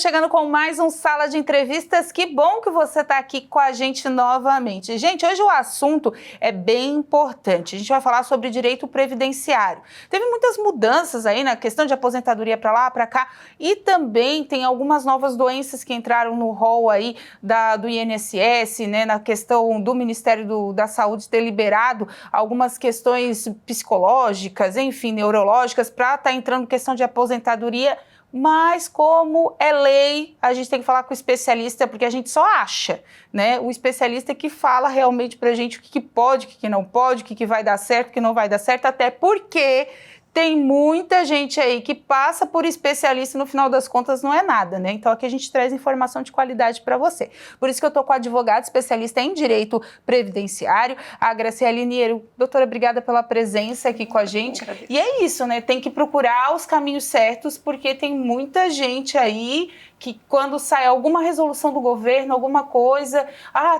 estamos chegando com mais um Sala de Entrevistas. Que bom que você está aqui com a gente novamente. Gente, hoje o assunto é bem importante. A gente vai falar sobre direito previdenciário. Teve muitas mudanças aí na questão de aposentadoria para lá, para cá, e também tem algumas novas doenças que entraram no rol aí do INSS, né, na questão do Ministério da Saúde ter liberado algumas questões psicológicas, enfim, neurológicas, para estar entrando questão de aposentadoria. Mas como é lei, a gente tem que falar com o especialista, porque a gente só acha, né? O especialista que fala realmente pra gente o que pode, o que não pode, o que vai dar certo, o que não vai dar certo, até porque tem muita gente aí que passa por especialista e no final das contas não é nada, né? Então aqui a gente traz informação de qualidade para você. Por isso que eu tô com a advogada especialista em direito previdenciário, a Graciele Niero. Doutora, obrigada pela presença aqui com a gente. E é isso, né? Tem que procurar os caminhos certos, porque tem muita gente aí que quando sai alguma resolução do governo, alguma coisa,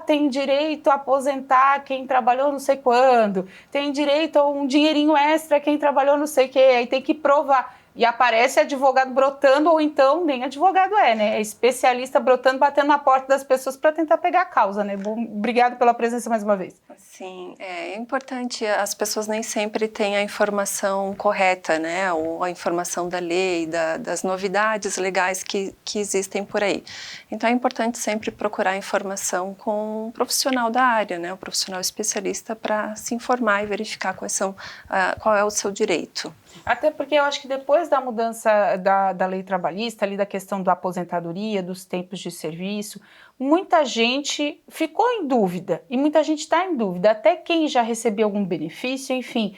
tem direito a aposentar quem trabalhou não sei quando, tem direito a um dinheirinho extra quem trabalhou não sei o que, aí tem que provar. E aparece advogado brotando, ou então nem advogado né? É especialista brotando, batendo na porta das pessoas para tentar pegar a causa, né? Obrigado pela presença mais uma vez. Sim, é importante, as pessoas nem sempre têm a informação correta, né? Ou a informação da lei, das novidades legais que existem por aí. Então é importante sempre procurar informação com um profissional da área, né? Um profissional especialista para se informar e verificar qual é o seu direito. Até porque eu acho que depois da mudança da lei trabalhista, ali da questão da aposentadoria, dos tempos de serviço, muita gente ficou em dúvida e muita gente está em dúvida, até quem já recebeu algum benefício, enfim.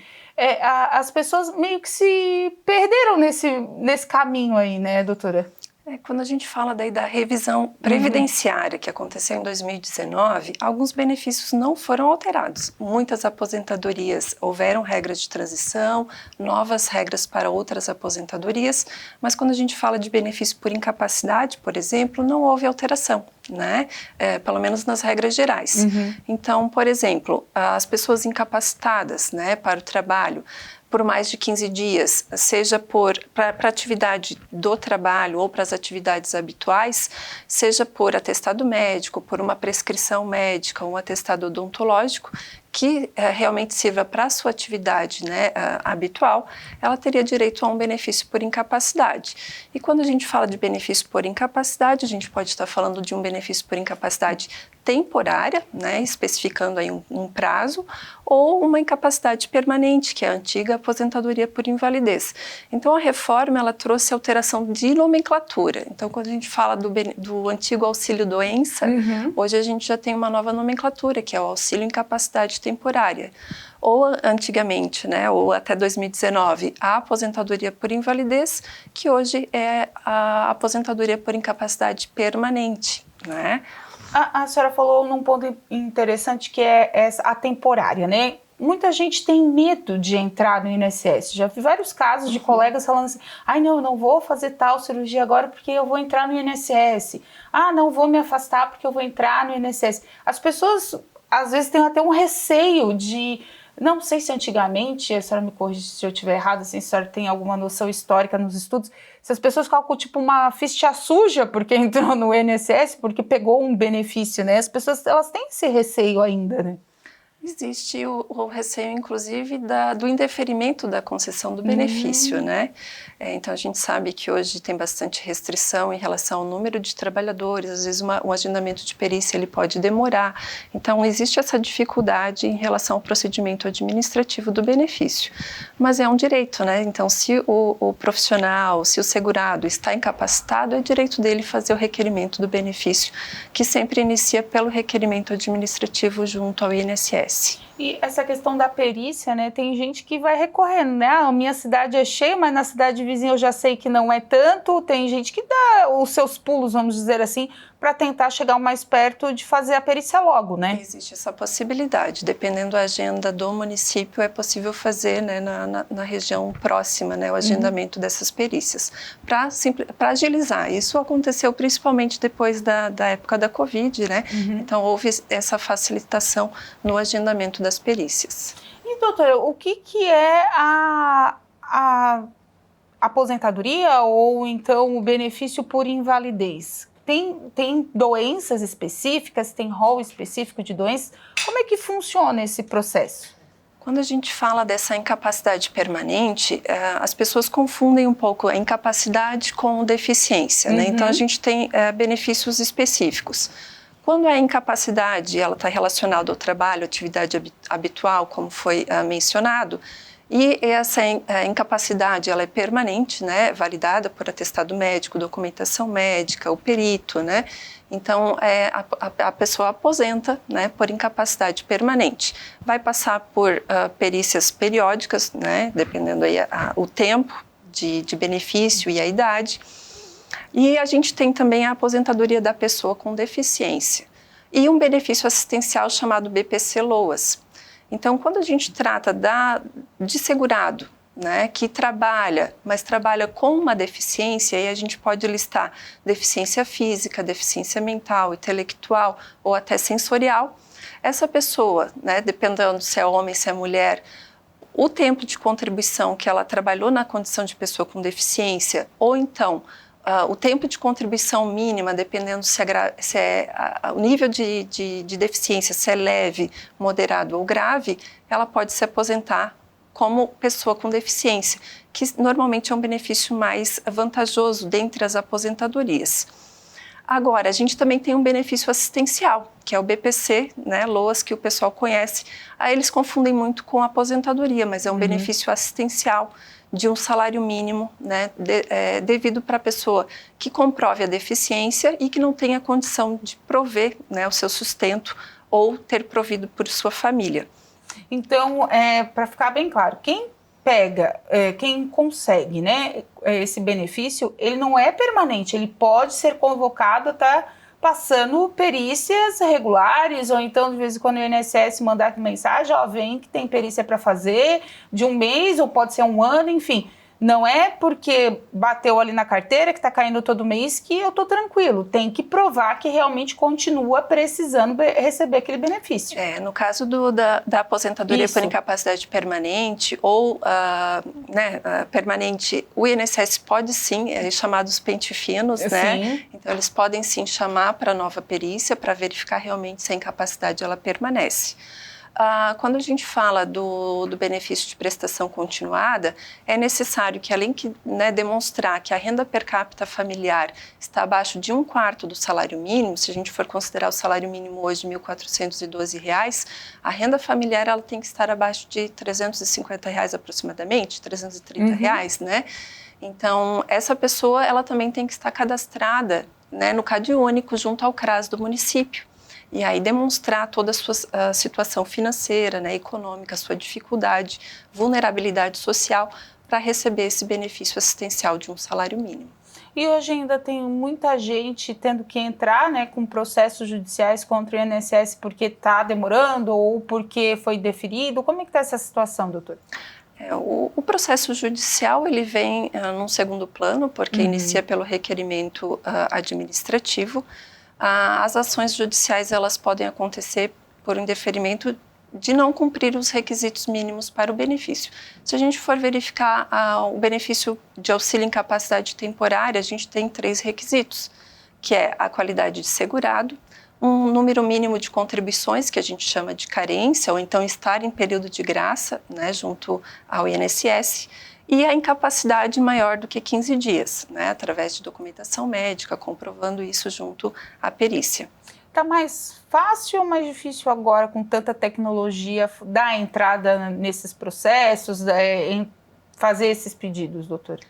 As pessoas meio que se perderam nesse caminho aí, né, doutora? Quando a gente fala daí da revisão previdenciária que aconteceu em 2019, alguns benefícios não foram alterados. Muitas aposentadorias houveram regras de transição, novas regras para outras aposentadorias, mas quando a gente fala de benefício por incapacidade, por exemplo, não houve alteração, né? Pelo menos nas regras gerais. Então, por exemplo, as pessoas incapacitadas, né, para o trabalho, por mais de 15 dias, seja para a atividade do trabalho ou para as atividades habituais, seja por atestado médico, por uma prescrição médica, um atestado odontológico, que realmente sirva para a sua atividade, né, habitual, ela teria direito a um benefício por incapacidade. E quando a gente fala de benefício por incapacidade, a gente pode estar falando de um benefício por incapacidade temporária, né, especificando aí um prazo, ou uma incapacidade permanente, que é a antiga aposentadoria por invalidez. Então a reforma ela trouxe alteração de nomenclatura. Então quando a gente fala do antigo auxílio-doença, hoje a gente já tem uma nova nomenclatura, que é o auxílio incapacidade temporária. Ou antigamente, né, ou até 2019, a aposentadoria por invalidez, que hoje é a aposentadoria por incapacidade permanente, né? A senhora falou num ponto interessante que é a temporária, né? Muita gente tem medo de entrar no INSS. Já vi vários casos de colegas falando assim, não, eu não vou fazer tal cirurgia agora porque eu vou entrar no INSS. Não vou me afastar porque eu vou entrar no INSS. As pessoas, às vezes, têm até um receio de... Não sei se antigamente, a senhora me corrige se eu estiver errado, assim, se a senhora tem alguma noção histórica nos estudos, se as pessoas colocam tipo uma ficha suja porque entrou no INSS, porque pegou um benefício, né? As pessoas, elas têm esse receio ainda, né? Existe o receio, inclusive, do indeferimento da concessão do benefício, né? Então, a gente sabe que hoje tem bastante restrição em relação ao número de trabalhadores, às vezes um agendamento de perícia ele pode demorar. Então, existe essa dificuldade em relação ao procedimento administrativo do benefício. Mas é um direito, né? Então, se o profissional, se o segurado está incapacitado, é direito dele fazer o requerimento do benefício, que sempre inicia pelo requerimento administrativo junto ao INSS. E essa questão da perícia, né, tem gente que vai recorrendo, né, a minha cidade é cheia, mas na cidade vizinha eu já sei que não é tanto, tem gente que dá os seus pulos, vamos dizer assim, para tentar chegar o mais perto de fazer a perícia logo, né? Existe essa possibilidade, dependendo da agenda do município, é possível fazer, né, na região próxima, né, o agendamento dessas perícias, para agilizar. Isso aconteceu principalmente depois da época da Covid, né? Então houve essa facilitação no agendamento das perícias. E doutora, o que é a aposentadoria ou então o benefício por invalidez? Tem doenças específicas, tem rol específico de doenças? Como é que funciona esse processo? Quando a gente fala dessa incapacidade permanente, as pessoas confundem um pouco a incapacidade com deficiência, né? Então, a gente tem benefícios específicos. Quando a incapacidade está relacionada ao trabalho, atividade habitual, como foi mencionado, e essa incapacidade ela é permanente, né, validada por atestado médico, documentação médica, o perito, né? Então, a pessoa aposenta, né, por incapacidade permanente. Vai passar por perícias periódicas, né, dependendo aí o tempo de benefício e a idade. E a gente tem também a aposentadoria da pessoa com deficiência e um benefício assistencial chamado BPC-LOAS. Então, quando a gente trata de segurado, né, que trabalha, mas trabalha com uma deficiência, aí a gente pode listar deficiência física, deficiência mental, intelectual ou até sensorial. Essa pessoa, né, dependendo se é homem, se é mulher, o tempo de contribuição que ela trabalhou na condição de pessoa com deficiência, ou então o tempo de contribuição mínima, dependendo se o nível de deficiência, se é leve, moderado ou grave, ela pode se aposentar como pessoa com deficiência, que normalmente é um benefício mais vantajoso dentre as aposentadorias. Agora, a gente também tem um benefício assistencial, que é o BPC, né, LOAS, que o pessoal conhece. Aí eles confundem muito com a aposentadoria, mas é um benefício assistencial de um salário mínimo, né, devido para a pessoa que comprove a deficiência e que não tenha condição de prover, né, o seu sustento ou ter provido por sua família. Então, para ficar bem claro, quem pega, quem consegue, né, esse benefício, ele não é permanente, ele pode ser convocado, tá passando perícias regulares, ou então de vez em quando o INSS mandar aqui mensagem, ó, vem que tem perícia para fazer, de um mês, ou pode ser um ano, enfim. Não é porque bateu ali na carteira, que está caindo todo mês, que eu estou tranquilo. Tem que provar que realmente continua precisando receber aquele benefício. No caso da aposentadoria por incapacidade permanente ou permanente, o INSS pode sim, chamados pente finos, né? Então, eles podem sim chamar para nova perícia para verificar realmente se a incapacidade ela permanece. Quando a gente fala do benefício de prestação continuada, é necessário que, além de demonstrar que a renda per capita familiar está abaixo de 1/4 do salário mínimo, se a gente for considerar o salário mínimo hoje de R$ 1.412, a renda familiar ela tem que estar abaixo de R$ 350 aproximadamente, R$ 330, né? Então, essa pessoa ela também tem que estar cadastrada, né, no CadÚnico junto ao CRAS do município. E aí demonstrar toda a sua situação financeira, né, econômica, sua dificuldade, vulnerabilidade social para receber esse benefício assistencial de um salário mínimo. E hoje ainda tem muita gente tendo que entrar, né, com processos judiciais contra o INSS porque está demorando ou porque foi deferido. Como é que está essa situação, doutor? O processo judicial ele vem num segundo plano, porque inicia pelo requerimento administrativo. As ações judiciais elas podem acontecer por indeferimento de não cumprir os requisitos mínimos para o benefício. Se a gente for verificar o benefício de auxílio incapacidade temporária, a gente tem 3 requisitos, que é a qualidade de segurado, um número mínimo de contribuições, que a gente chama de carência, ou então estar em período de graça, né, junto ao INSS, e a incapacidade maior do que 15 dias, né, através de documentação médica, comprovando isso junto à perícia. Está mais fácil ou mais difícil agora, com tanta tecnologia, dar entrada nesses processos, em fazer esses pedidos, doutor?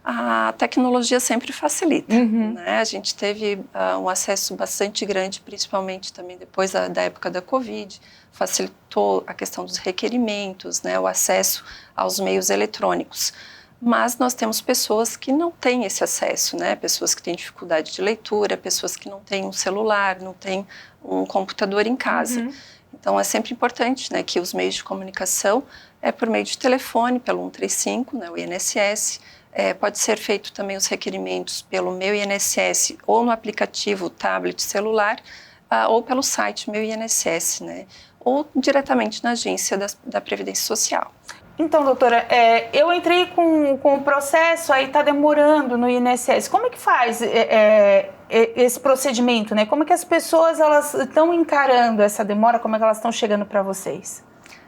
A tecnologia sempre facilita, né? A gente teve um acesso bastante grande, principalmente também depois da época da Covid, facilitou a questão dos requerimentos, né? O acesso aos meios eletrônicos. Mas nós temos pessoas que não têm esse acesso, né? Pessoas que têm dificuldade de leitura, pessoas que não têm um celular, não têm um computador em casa. Então, é sempre importante, né, que os meios de comunicação, por meio de telefone, pelo 135, né, o INSS, pode ser feito também os requerimentos pelo Meu INSS ou no aplicativo tablet celular ou pelo site Meu INSS, né? Ou diretamente na agência da Previdência Social. Então, doutora, eu entrei com o processo, aí está demorando no INSS. Como é que faz esse procedimento, né? Como é que as pessoas elas estão encarando essa demora? Como é que elas estão chegando para vocês?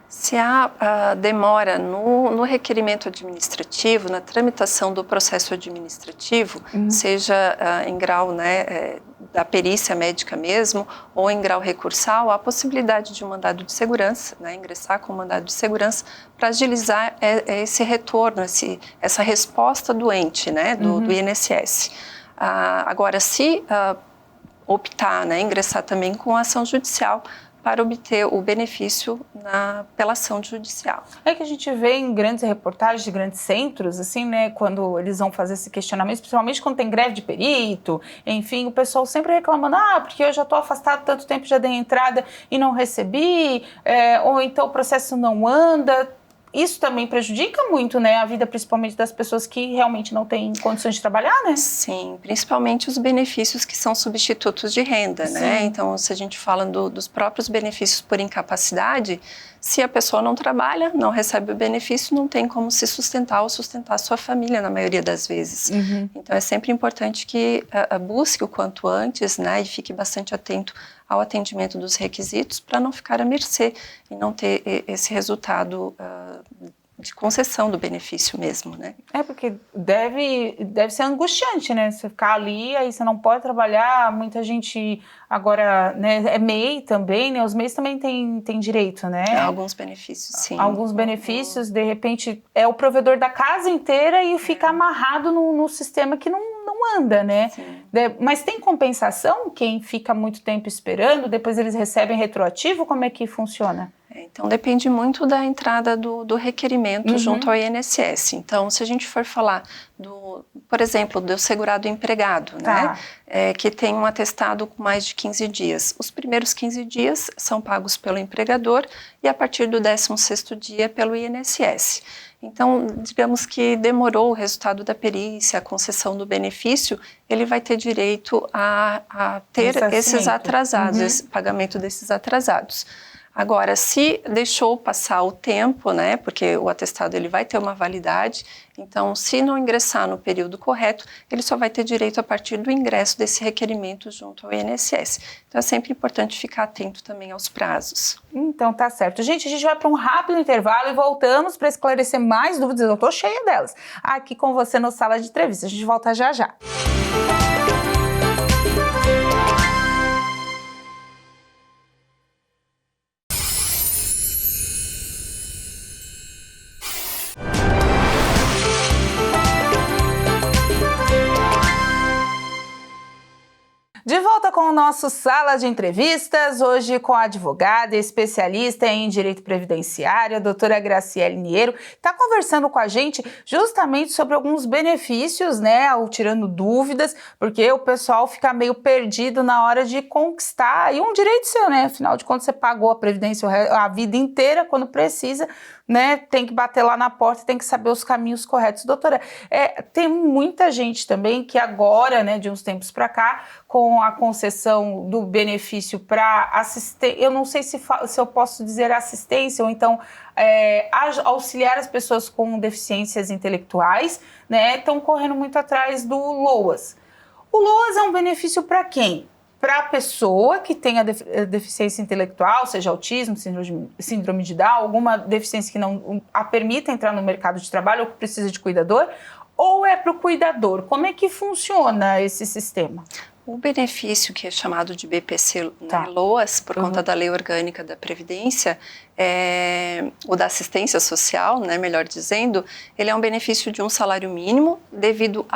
Se há demora no requerimento administrativo, na tramitação do processo administrativo, seja em grau, né, da perícia médica mesmo, ou em grau recursal, há a possibilidade de um mandado de segurança, né, ingressar com um mandado de segurança para agilizar esse retorno, essa resposta do ente, né, do INSS. Agora, se optar, né, ingressar também com ação judicial, para obter o benefício pela ação judicial. É que a gente vê em grandes reportagens de grandes centros, assim, né, quando eles vão fazer esse questionamento, principalmente quando tem greve de perito, enfim, o pessoal sempre reclamando, porque eu já estou afastado tanto tempo, já dei entrada e não recebi, ou então o processo não anda. Isso também prejudica muito, né, a vida principalmente das pessoas que realmente não têm condições de trabalhar, né? Sim, principalmente os benefícios que são substitutos de renda, Sim. né? Então, se a gente fala dos próprios benefícios por incapacidade, se a pessoa não trabalha, não recebe o benefício, não tem como se sustentar ou sustentar a sua família na maioria das vezes. Então, é sempre importante que busque o quanto antes, né, e fique bastante atento ao atendimento dos requisitos para não ficar à mercê e não ter esse resultado de concessão do benefício mesmo, né? Porque deve ser angustiante, né? Você ficar ali, aí você não pode trabalhar, muita gente agora, né, é MEI também, né? Os MEIs também têm direito, né? Alguns benefícios, sim. Alguns benefícios, de repente, é o provedor da casa inteira e fica amarrado no sistema que não anda, né? Sim. Mas tem compensação? Quem fica muito tempo esperando, depois eles recebem retroativo? Como é que funciona? Então, depende muito da entrada do requerimento junto ao INSS. Então, se a gente for falar, por exemplo, do segurado empregado, né, que tem um atestado com mais de 15 dias. Os primeiros 15 dias são pagos pelo empregador e a partir do 16º dia pelo INSS. Então, digamos que demorou o resultado da perícia, a concessão do benefício, ele vai ter direito a ter esses atrasados, esse pagamento desses atrasados. Agora, se deixou passar o tempo, né, porque o atestado ele vai ter uma validade, então, se não ingressar no período correto, ele só vai ter direito a partir do ingresso desse requerimento junto ao INSS. Então, é sempre importante ficar atento também aos prazos. Então, tá certo. Gente, a gente vai para um rápido intervalo e voltamos para esclarecer mais dúvidas. Eu estou cheia delas. Aqui com você no Sala de Entrevista. A gente volta já já. De volta com o nosso Sala de Entrevistas, hoje com a advogada e especialista em direito previdenciário, a doutora Graciele Niero, está conversando com a gente justamente sobre alguns benefícios, né, tirando dúvidas, porque o pessoal fica meio perdido na hora de conquistar, e um direito seu, né, afinal de contas você pagou a previdência a vida inteira, quando precisa, né, tem que bater lá na porta, tem que saber os caminhos corretos. Doutora, tem muita gente também que agora, né, de uns tempos para cá, com a concessão do benefício para assistência, eu não sei se eu posso dizer assistência ou então auxiliar as pessoas com deficiências intelectuais, né, estão correndo muito atrás do LOAS. O LOAS é um benefício para quem? Para a pessoa que tem a deficiência intelectual, seja autismo, síndrome de Down, alguma deficiência que não a permita entrar no mercado de trabalho ou que precisa de cuidador, ou é para o cuidador? Como é que funciona esse sistema? O benefício que é chamado de BPC LOAS, por conta da Lei Orgânica da Previdência, ou da assistência social, né, melhor dizendo, ele é um benefício de um salário mínimo devido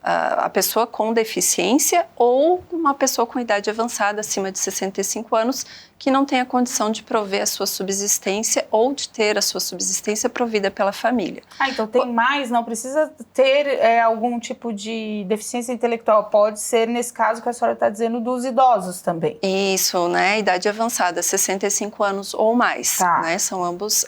a pessoa com deficiência ou uma pessoa com idade avançada, acima de 65 anos, que não tem a condição de prover a sua subsistência ou de ter a sua subsistência provida pela família. Então tem mais, não precisa ter algum tipo de deficiência intelectual, pode ser, nesse caso que a senhora está dizendo, dos idosos também. Isso, né, idade avançada, 65 anos ou mais, né, são ambas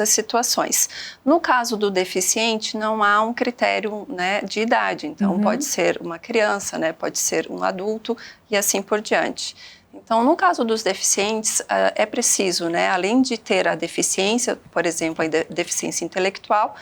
as situações. No caso do deficiente, não há um critério, né, de idade, então pode ser uma criança, né, pode ser um adulto e assim por diante. Então, no caso dos deficientes, é preciso, né, além de ter a deficiência, por exemplo, a deficiência intelectual,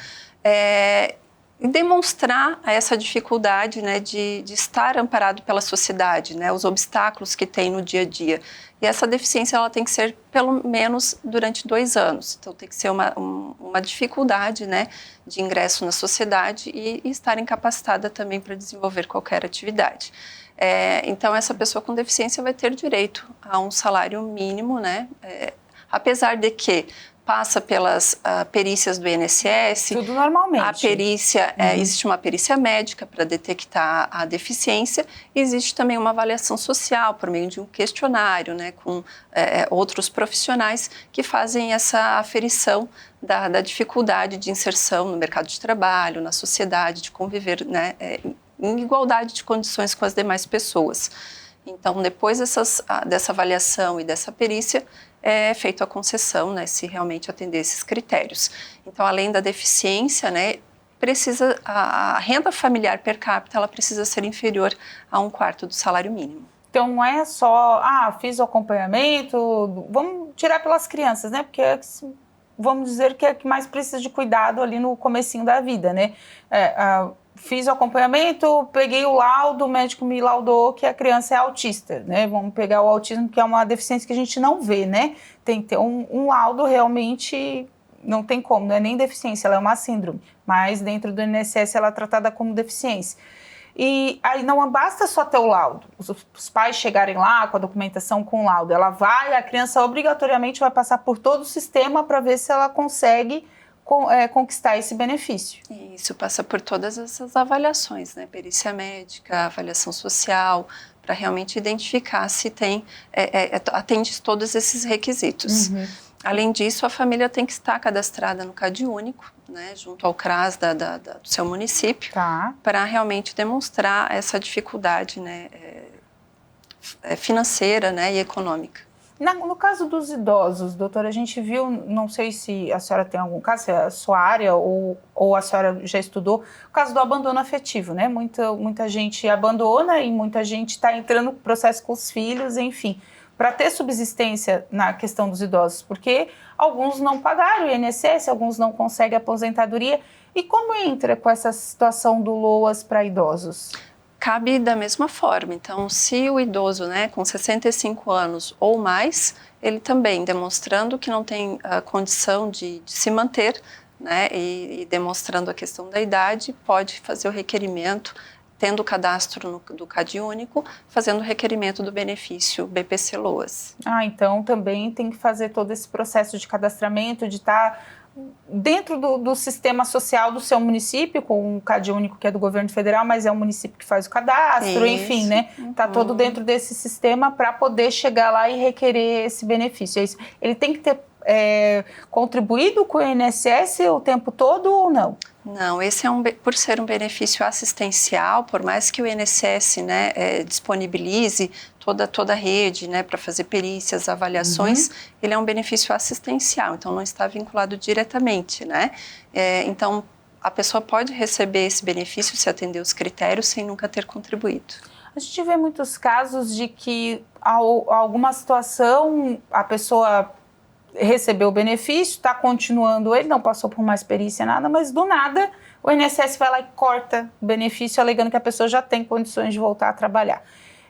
demonstrar essa dificuldade, né, de estar amparado pela sociedade, né, os obstáculos que tem no dia a dia. E essa deficiência ela tem que ser pelo menos durante 2 anos. Então tem que ser uma dificuldade, né, de ingresso na sociedade e estar incapacitada também para desenvolver qualquer atividade. Então essa pessoa com deficiência vai ter direito a um salário mínimo, né, apesar de que passa pelas perícias do INSS. Tudo normalmente. A perícia, existe uma perícia médica para detectar a deficiência, e existe também uma avaliação social por meio de um questionário, né, com outros profissionais que fazem essa aferição da dificuldade de inserção no mercado de trabalho, na sociedade, de conviver, né, em igualdade de condições com as demais pessoas. Então, depois dessa avaliação e dessa perícia, é feita a concessão, né, se realmente atender esses critérios. Então, além da deficiência, né, a renda familiar per capita ela precisa ser inferior a 1/4 do salário mínimo. Então, não é só, fiz o acompanhamento, vamos tirar pelas crianças, né, porque vamos dizer que é que mais precisa de cuidado ali no comecinho da vida, né, fiz o acompanhamento, peguei o laudo, o médico me laudou que a criança é autista, né? Vamos pegar o autismo, que é uma deficiência que a gente não vê, né? Tem que ter um laudo realmente, não tem como, não é nem deficiência, ela é uma síndrome, mas dentro do INSS ela é tratada como deficiência. E aí não basta só ter o laudo, os pais chegarem lá com a documentação com o laudo, a criança obrigatoriamente vai passar por todo o sistema para ver se ela consegue conquistar esse benefício. Isso, passa por todas essas avaliações, né? Perícia médica, avaliação social, para realmente identificar se atende todos esses requisitos. Uhum. Além disso, a família tem que estar cadastrada no CadÚnico, né, junto ao CRAS do seu município, para realmente demonstrar essa dificuldade, né, financeira, né, e econômica. No caso dos idosos, doutora, a gente viu, não sei se a senhora tem algum caso, se é a sua área ou a senhora já estudou, o caso do abandono afetivo, né? Muita gente abandona e muita gente está entrando no processo com os filhos, enfim, para ter subsistência na questão dos idosos, porque alguns não pagaram o INSS, alguns não conseguem aposentadoria. E como entra com essa situação do LOAS para idosos? Cabe da mesma forma. Então, se o idoso, né, com 65 anos ou mais, ele também demonstrando que não tem a condição de se manter, né, e demonstrando a questão da idade, pode fazer o requerimento, tendo o cadastro do CadÚnico, fazendo o requerimento do benefício BPC-LOAS. Então também tem que fazer todo esse processo de cadastramento, de estar dentro do sistema social do seu município, com o CadÚnico, que é do governo federal, mas é o município que faz o cadastro, enfim, né? Está todo dentro desse sistema para poder chegar lá e requerer esse benefício. É isso. Ele tem que ter contribuído com o INSS o tempo todo ou não? Não, esse por ser um benefício assistencial, por mais que o INSS, né, disponibilize toda a rede, né, para fazer perícias, avaliações, ele é um benefício assistencial, então não está vinculado diretamente, né? Então, a pessoa pode receber esse benefício se atender os critérios sem nunca ter contribuído. A gente vê muitos casos de que alguma situação a pessoa recebeu o benefício, está continuando ele, não passou por mais perícia, nada, mas do nada o INSS vai lá e corta o benefício, alegando que a pessoa já tem condições de voltar a trabalhar.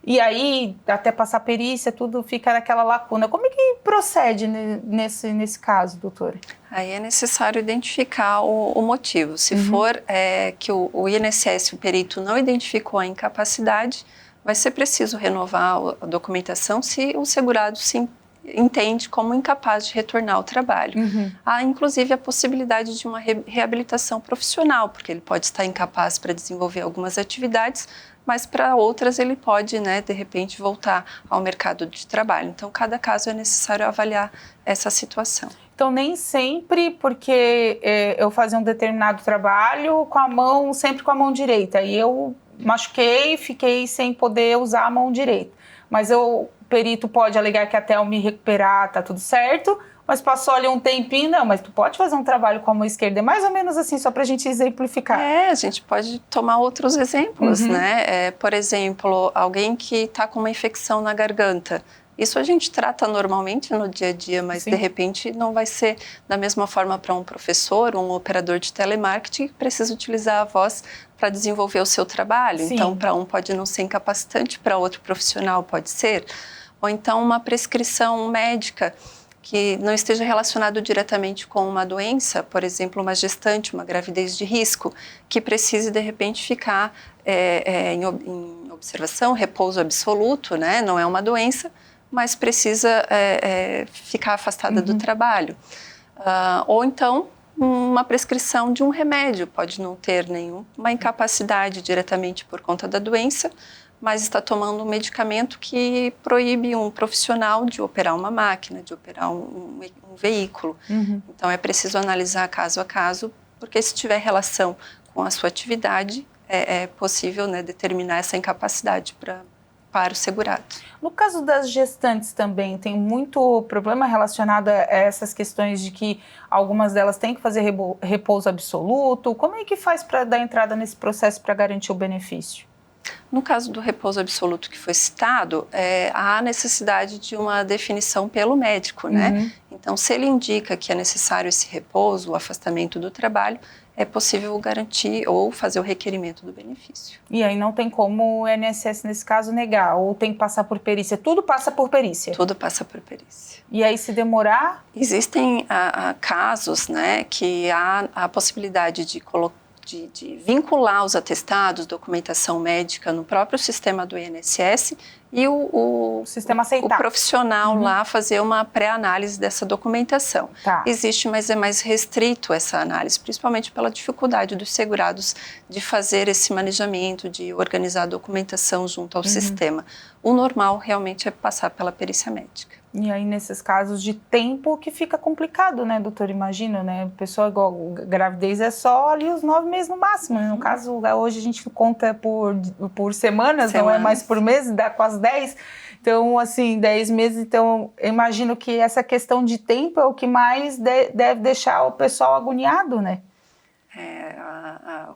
E aí, até passar perícia, tudo fica naquela lacuna. Como é que procede nesse caso, doutora? Aí é necessário identificar o motivo. Se for que o INSS, o perito, não identificou a incapacidade, vai ser preciso renovar a documentação se o segurado se entende como incapaz de retornar ao trabalho. Há, inclusive, a possibilidade de uma reabilitação profissional, porque ele pode estar incapaz para desenvolver algumas atividades, mas para outras ele pode, né, de repente, voltar ao mercado de trabalho. Então, cada caso é necessário avaliar essa situação. Então, nem sempre, porque eu fazia um determinado trabalho sempre com a mão direita, e eu machuquei, fiquei sem poder usar a mão direita. Mas o perito pode alegar que até eu me recuperar tá tudo certo, mas passou ali um tempinho, não, mas tu pode fazer um trabalho com a mão esquerda, é mais ou menos assim, só para a gente exemplificar. A gente pode tomar outros exemplos, né? Por exemplo, alguém que está com uma infecção na garganta, Isso a gente trata normalmente no dia a dia, mas Sim. de repente não vai ser da mesma forma para um professor, um operador de telemarketing que precisa utilizar a voz para desenvolver o seu trabalho. Sim. Então, para um pode não ser incapacitante, para outro profissional pode ser. Ou então uma prescrição médica que não esteja relacionado diretamente com uma doença, por exemplo, uma gestante, uma gravidez de risco, que precise, de repente, ficar em observação, repouso absoluto, né? Não é uma doença, mas precisa ficar afastada do trabalho. Ou então, uma prescrição de um remédio, pode não ter nenhuma incapacidade diretamente por conta da doença, mas está tomando um medicamento que proíbe um profissional de operar uma máquina, de operar um veículo. Então, é preciso analisar caso a caso, porque se tiver relação com a sua atividade, é possível, né, determinar essa incapacidade para o segurado. No caso das gestantes também, tem muito problema relacionado a essas questões de que algumas delas têm que fazer repouso absoluto. Como é que faz para dar entrada nesse processo para garantir o benefício? No caso do repouso absoluto que foi citado, há necessidade de uma definição pelo médico, né? Então, se ele indica que é necessário esse repouso, o afastamento do trabalho, é possível garantir ou fazer o requerimento do benefício. E aí não tem como o INSS, nesse caso, negar, ou tem que passar por perícia? Tudo passa por perícia? Tudo passa por perícia. E aí, se demorar? Existem casos, né, que há a possibilidade de vincular os atestados, documentação médica no próprio sistema do INSS e o sistema aceitar. O profissional lá fazer uma pré-análise dessa documentação. Tá. Existe, mas é mais restrito essa análise, principalmente pela dificuldade dos segurados de fazer esse manejamento, de organizar a documentação junto ao sistema. O normal realmente é passar pela perícia médica. E aí, nesses casos de tempo, que fica complicado, né, doutor? Imagina, né? Pessoa igual, gravidez é só ali os 9 meses no máximo. No caso, hoje a gente conta por semanas, não é mais por mês, dá quase 10. Então, assim, 10 meses. Então, eu imagino que essa questão de tempo é o que mais deve deixar o pessoal agoniado, né?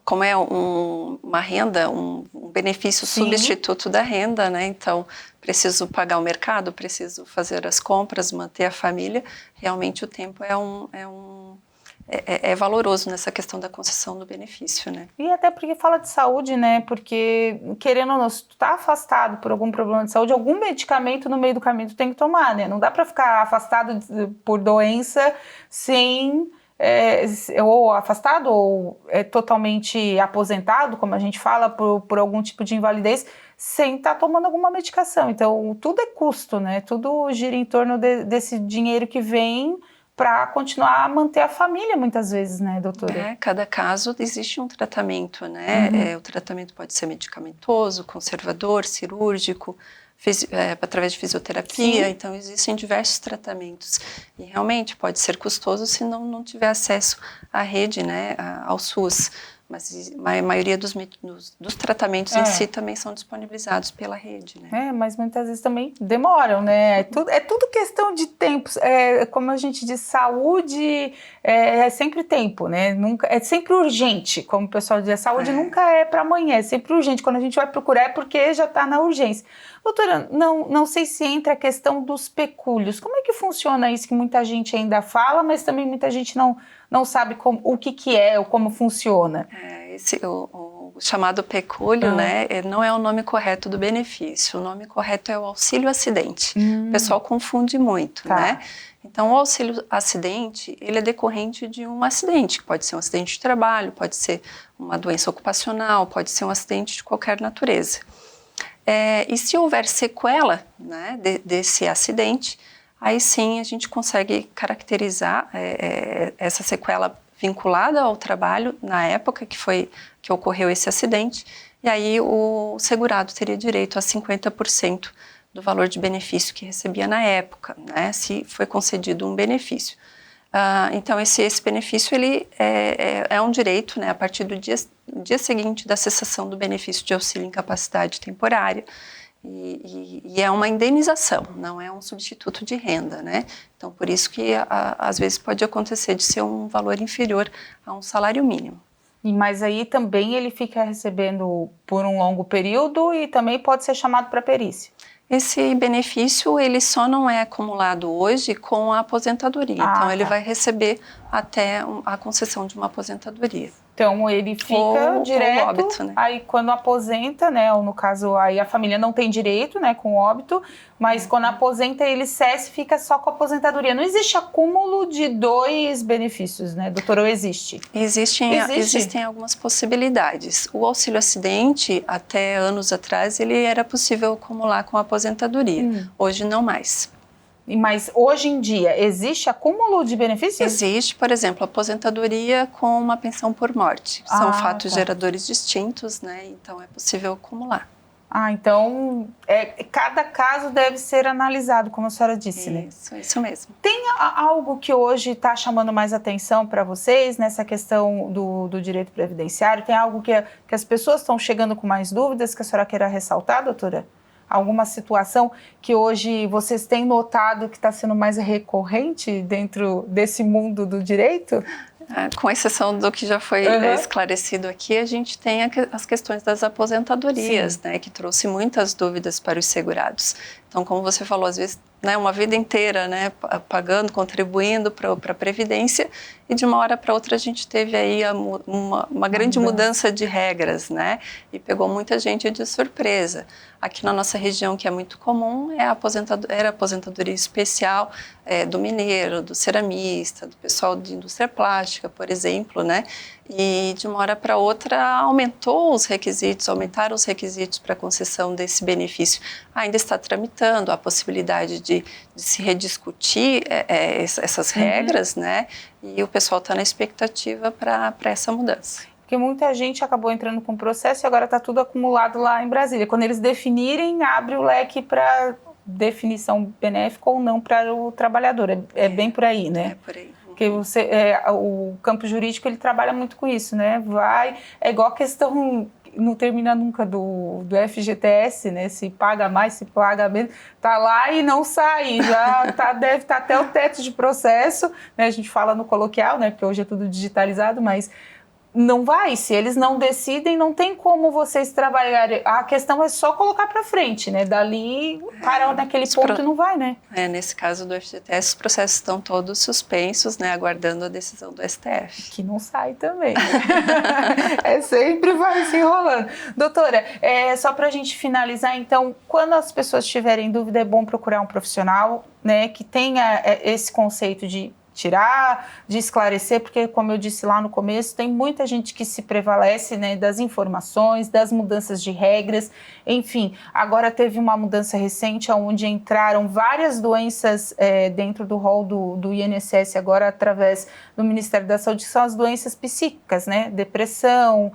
Como é uma renda, um benefício substituto da renda, né? Então, preciso pagar o mercado, preciso fazer as compras, manter a família. Realmente o tempo é valoroso nessa questão da concessão do benefício, né? E até porque fala de saúde, né? Porque, querendo ou não, se tu tá afastado por algum problema de saúde, algum medicamento no meio do caminho tu tem que tomar, né? Não dá para ficar afastado por doença sem... ou afastado ou totalmente aposentado, como a gente fala, por algum tipo de invalidez, sem estar tomando alguma medicação. Então, tudo é custo, né? Tudo gira em torno desse dinheiro que vem para continuar a manter a família, muitas vezes, né, doutora? Cada caso existe um tratamento, né? O tratamento pode ser medicamentoso, conservador, cirúrgico, através de fisioterapia. Sim. Então existem diversos tratamentos e realmente pode ser custoso se não tiver acesso à rede, né, ao SUS, mas a maioria dos tratamentos em si também são disponibilizados pela rede, né? Mas muitas vezes também demoram, né? É tudo questão de tempos. Como a gente diz, saúde é sempre tempo, né? Nunca, é sempre urgente, como o pessoal diz. A saúde nunca é para amanhã, é sempre urgente. Quando a gente vai procurar é porque já está na urgência. Doutora, não sei se entra a questão dos pecúlios. Como é que funciona isso que muita gente ainda fala, mas também muita gente não sabe o que é ou como funciona? O chamado pecúlio, né, não é o nome correto do benefício. O nome correto é o auxílio acidente. O pessoal confunde muito, né? Então, o auxílio acidente, ele é decorrente de um acidente, que pode ser um acidente de trabalho, pode ser uma doença ocupacional, pode ser um acidente de qualquer natureza. E se houver sequela, né, desse acidente, aí sim a gente consegue caracterizar essa sequela vinculada ao trabalho na época que ocorreu esse acidente, e aí o segurado teria direito a 50% do valor de benefício que recebia na época, né, se foi concedido um benefício. Então esse benefício ele é um direito, né, a partir do dia seguinte da cessação do benefício de auxílio incapacidade temporária, e é uma indenização, não é um substituto de renda, né? Então por isso que às vezes pode acontecer de ser um valor inferior a um salário mínimo. Mas aí também ele fica recebendo por um longo período e também pode ser chamado para perícia. Esse benefício, ele só não é acumulado hoje com a aposentadoria. Então, ele vai receber até a concessão de uma aposentadoria. Então, ele fica direto, óbito, né? Aí quando aposenta, né, ou no caso, aí a família não tem direito, né, com óbito, mas quando aposenta, ele cessa e fica só com a aposentadoria. Não existe acúmulo de 2 benefícios, né, doutora, ou existe? Existem algumas possibilidades. O auxílio acidente, até anos atrás, ele era possível acumular com a aposentadoria. Hoje, não mais. Mas hoje em dia, existe acúmulo de benefícios? Existe, por exemplo, aposentadoria com uma pensão por morte. São fatos geradores distintos, né? Então é possível acumular. Então cada caso deve ser analisado, como a senhora disse, né? Isso mesmo. Tem algo que hoje está chamando mais atenção para vocês nessa questão do direito previdenciário? Tem algo que as pessoas estão chegando com mais dúvidas que a senhora queira ressaltar, doutora? Alguma situação que hoje vocês têm notado que está sendo mais recorrente dentro desse mundo do direito? Com exceção do que já foi esclarecido aqui, a gente tem as questões das aposentadorias, né, que trouxe muitas dúvidas para os segurados. Então, como você falou, às vezes, né, uma vida inteira, né, pagando, contribuindo para a Previdência, e de uma hora para outra a gente teve aí uma grande mudança de regras, né, e pegou muita gente de surpresa. Aqui na nossa região, que é muito comum, era a aposentadoria especial do mineiro, do ceramista, do pessoal de indústria plástica, por exemplo, né, e de uma hora para outra aumentaram os requisitos para a concessão desse benefício. Ainda está tramitando a possibilidade de se rediscutir essas regras, né? E o pessoal está na expectativa para essa mudança. Porque muita gente acabou entrando com o processo e agora está tudo acumulado lá em Brasília. Quando eles definirem, abre o leque para definição benéfica ou não para o trabalhador. É bem por aí, né? É por aí. Porque o campo jurídico ele trabalha muito com isso, né? É igual a questão, não termina nunca, do FGTS, né? Se paga mais, se paga menos, tá lá e não sai, deve estar até o teto de processo, né? A gente fala no coloquial, né? Porque hoje é tudo digitalizado, mas não vai, se eles não decidem, não tem como vocês trabalharem. A questão é só colocar para frente, né? Dali, para naquele ponto não vai, né? Nesse caso do FGTS, os processos estão todos suspensos, né? Aguardando a decisão do STF. Que não sai também. Sempre vai se enrolando. Doutora, só para a gente finalizar, então, quando as pessoas tiverem dúvida, é bom procurar um profissional, né? Que tenha esse conceito de de esclarecer, porque, como eu disse lá no começo, tem muita gente que se prevalece, né, das informações, das mudanças de regras, enfim. Agora teve uma mudança recente onde entraram várias doenças dentro do rol do INSS, agora através do Ministério da Saúde, que são as doenças psíquicas, né, depressão,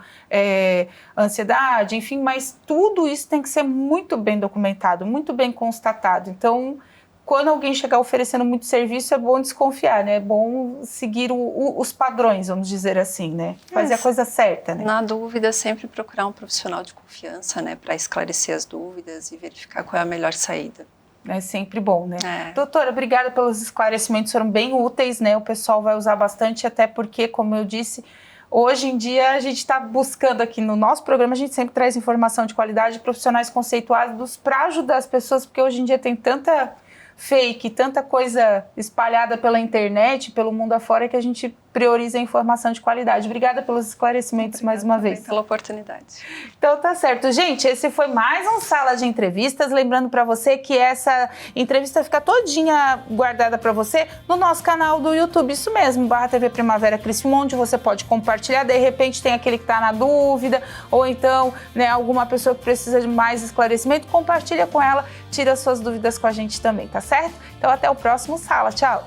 ansiedade, enfim, mas tudo isso tem que ser muito bem documentado, muito bem constatado. Então, quando alguém chegar oferecendo muito serviço, é bom desconfiar, né? É bom seguir os padrões, vamos dizer assim, né? Fazer a coisa certa, né? Na dúvida, sempre procurar um profissional de confiança, né? Para esclarecer as dúvidas e verificar qual é a melhor saída. É sempre bom, né? Doutora, obrigada pelos esclarecimentos, foram bem úteis, né? O pessoal vai usar bastante, até porque, como eu disse, hoje em dia a gente está buscando aqui no nosso programa, a gente sempre traz informação de qualidade, profissionais conceituados para ajudar as pessoas, porque hoje em dia tem tanta fake, tanta coisa espalhada pela internet, pelo mundo afora, que a gente prioriza a informação de qualidade. Obrigada pelos esclarecimentos mais uma vez. Pela oportunidade. Então tá certo. Gente, esse foi mais um Sala de Entrevistas. Lembrando para você que essa entrevista fica todinha guardada para você no nosso canal do YouTube. Isso mesmo, /TV Primavera Criciúma, onde você pode compartilhar. De repente tem aquele que tá na dúvida, ou então, né, alguma pessoa que precisa de mais esclarecimento, compartilha com ela, tira suas dúvidas com a gente também, tá certo? Então até o próximo Sala. Tchau!